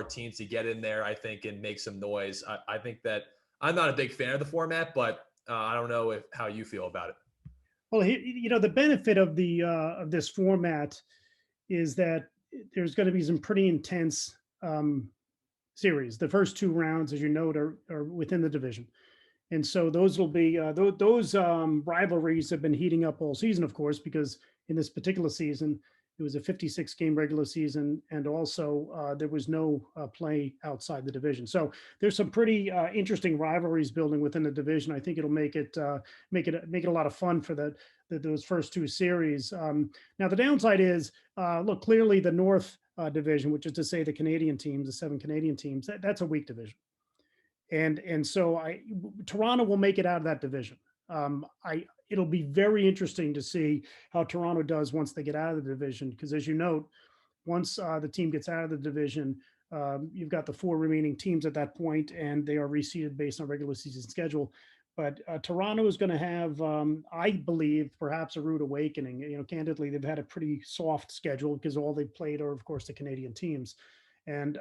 teams to get in there, I think, and make some noise. I think that I'm not a big fan of the format, but I don't know how you feel about it. Well, the benefit of of this format is that there's going to be some pretty intense series. The first two rounds, as you note, are within the division. And so those will be those rivalries have been heating up all season, of course, because in this particular season it was a 56 game regular season, and also there was no play outside the division. So there's some pretty interesting rivalries building within the division. I think it'll make it a lot of fun for those first two series. Now the downside is, look, clearly the North division, which is to say the Canadian teams, the 7 Canadian teams, that's a weak division. And so Toronto will make it out of that division. It'll be very interesting to see how Toronto does once they get out of the division, because as you note, once the team gets out of the division, you've got the 4 remaining teams at that point, and they are reseeded based on regular season schedule. But Toronto is going to have, I believe, perhaps a rude awakening. Candidly, they've had a pretty soft schedule because all they've played are, of course, the Canadian teams. And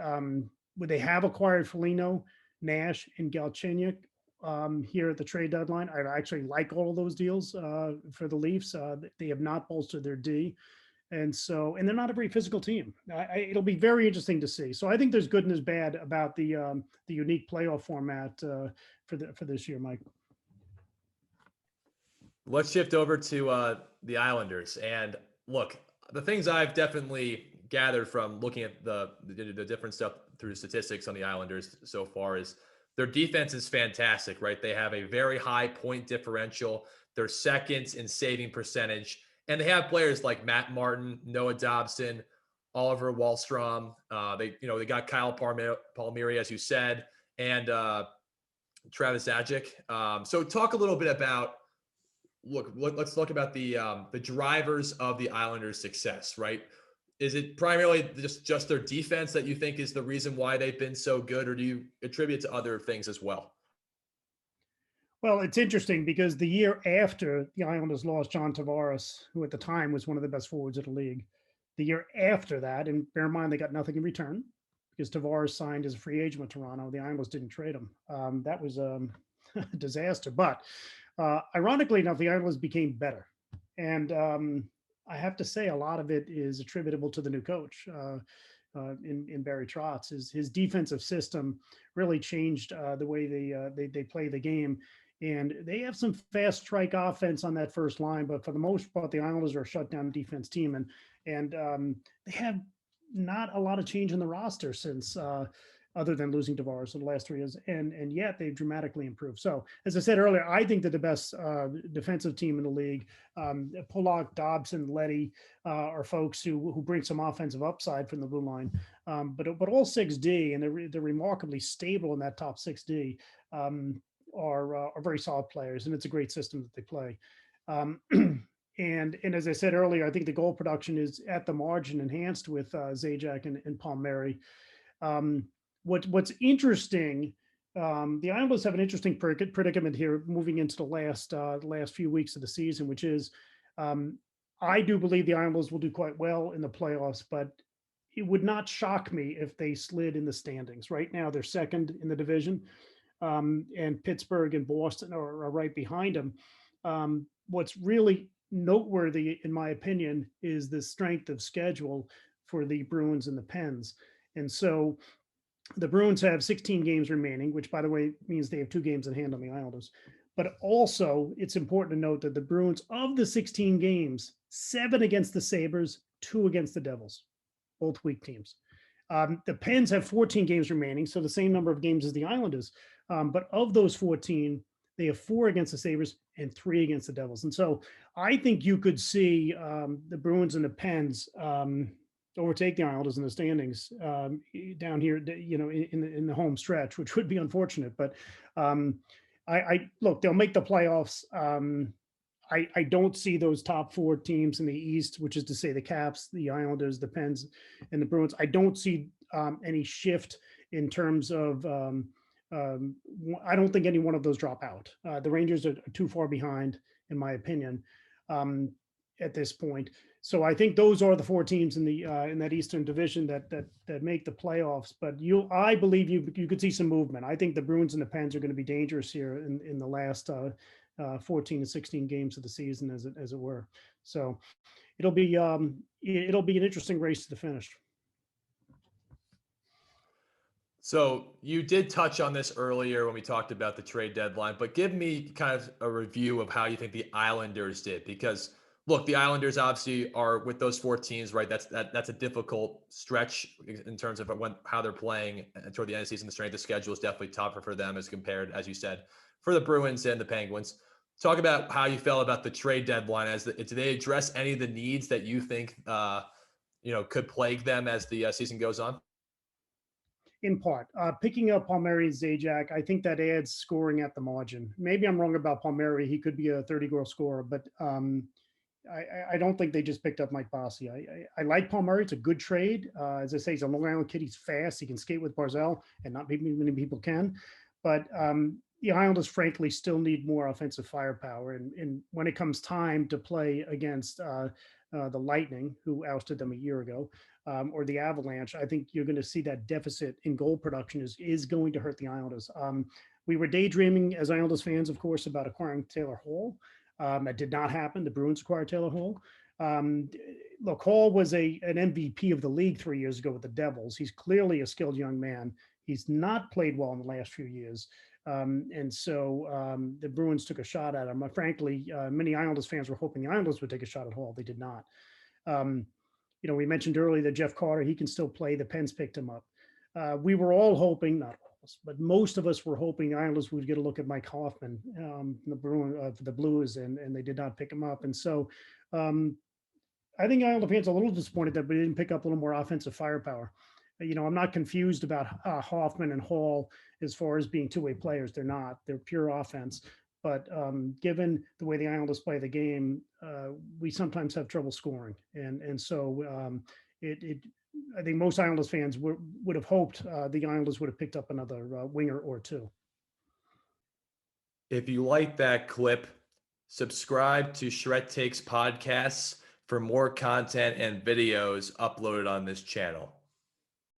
would they have acquired Foligno, Nash, and Galchenyuk here at the trade deadline? I actually like all of those deals for the Leafs. They have not bolstered their D. And they're not a very physical team. It'll be very interesting to see. So I think there's good and there's bad about the unique playoff format for this year, Mike. Let's shift over to the Islanders. And look, the things I've definitely gathered from looking at the different stuff through statistics on the Islanders so far is their defense is fantastic, right? They have a very high point differential. They're second in saving percentage. And they have players like Matt Martin, Noah Dobson, Oliver Wahlstrom. They got Kyle Palmieri, as you said, and Travis Zajic. So talk a little bit about, let's talk about the drivers of the Islanders' success, right? Is it primarily just their defense that you think is the reason why they've been so good, or do you attribute it to other things as well? Well, it's interesting because the year after the Islanders lost John Tavares, who at the time was one of the best forwards of the league, the year after that, and bear in mind they got nothing in return because Tavares signed as a free agent with Toronto. The Islanders didn't trade him. That was a disaster. But ironically enough, the Islanders became better. And I have to say, a lot of it is attributable to the new coach in Barry Trotz. His defensive system really changed the way they play the game. And they have some fast strike offense on that first line, but for the most part, the Islanders are a shutdown defense team, and they have not a lot of change in the roster since other than losing Tavares in the last 3 years, and yet they've dramatically improved. So, as I said earlier, I think that the best defensive team in the league, Pulock, Dobson, Leddy, are folks who bring some offensive upside from the blue line. But all 6D, and they're remarkably stable in that top 6D. Are very solid players, and it's a great system that they play. And as I said earlier, I think the goal production is at the margin enhanced with Zajac and Palmieri. What's interesting, the Islanders have an interesting predicament here moving into the last few weeks of the season, which is I do believe the Islanders will do quite well in the playoffs, but it would not shock me if they slid in the standings. Right now, they're second in the division. And Pittsburgh and Boston are right behind them. What's really noteworthy, in my opinion, is the strength of schedule for the Bruins and the Pens. And so the Bruins have 16 games remaining, which, by the way, means they have 2 games in hand on the Islanders. But also, it's important to note that the Bruins, of the 16 games, 7 against the Sabres, 2 against the Devils, both weak teams. The Pens have 14 games remaining, so the same number of games as the Islanders. But of those 14, they have 4 against the Sabres and 3 against the Devils. And so I think you could see the Bruins and the Pens overtake the Islanders in the standings down here, in the home stretch, which would be unfortunate. But I look, they'll make the playoffs. I don't see those top 4 teams in the East, which is to say the Caps, the Islanders, the Pens, and the Bruins. I don't see any shift in terms of I don't think any one of those drop out. The Rangers are too far behind, in my opinion, at this point. So I think those are the four teams in that Eastern Division that make the playoffs. But I believe you could see some movement. I think the Bruins and the Pens are going to be dangerous here in the last 14 to 16 games of the season, as it were. So it'll be an interesting race to the finish. So you did touch on this earlier when we talked about the trade deadline, but give me kind of a review of how you think the Islanders did. Because look, the Islanders obviously are with those four teams, right? That's a difficult stretch in terms of how they're playing toward the end of the season. The strength of schedule is definitely tougher for them as compared, as you said, for the Bruins and the Penguins. Talk about how you felt about the trade deadline. Did they address any of the needs that you think could plague them as the season goes on? In part. Picking up Palmieri and Zajac, I think that adds scoring at the margin. Maybe I'm wrong about Palmieri. He could be a 30-goal scorer, but I don't think they just picked up Mike Bossy. I like Palmieri. It's a good trade. As I say, he's a Long Island kid. He's fast. He can skate with Barzell, and not many people can. But the Islanders, frankly, still need more offensive firepower. And when it comes time to play against the Lightning, who ousted them a year ago, or the Avalanche, I think you're going to see that deficit in goal production is going to hurt the Islanders. We were daydreaming as Islanders fans, of course, about acquiring Taylor Hall. That did not happen. The Bruins acquired Taylor Hall. Look, Hall was an MVP of the league 3 years ago with the Devils. He's clearly a skilled young man. He's not played well in the last few years. And so the Bruins took a shot at him. Frankly, many Islanders fans were hoping the Islanders would take a shot at Hall. They did not. We mentioned earlier that Jeff Carter, he can still play. The Pens picked him up. We were all hoping, not all of us, but most of us were hoping the Islanders would get a look at Mike Hoffman, for the Blues, and they did not pick him up. And so I think Islander fans are a little disappointed that we didn't pick up a little more offensive firepower. I'm not confused about Hoffman and Hall as far as being two-way players. They're not. They're pure offense. But given the way the Islanders play the game, we sometimes have trouble scoring, and so I think most Islanders fans would have hoped the Islanders would have picked up another winger or two. If you like that clip, subscribe to Shred Takes Podcasts for more content and videos uploaded on this channel.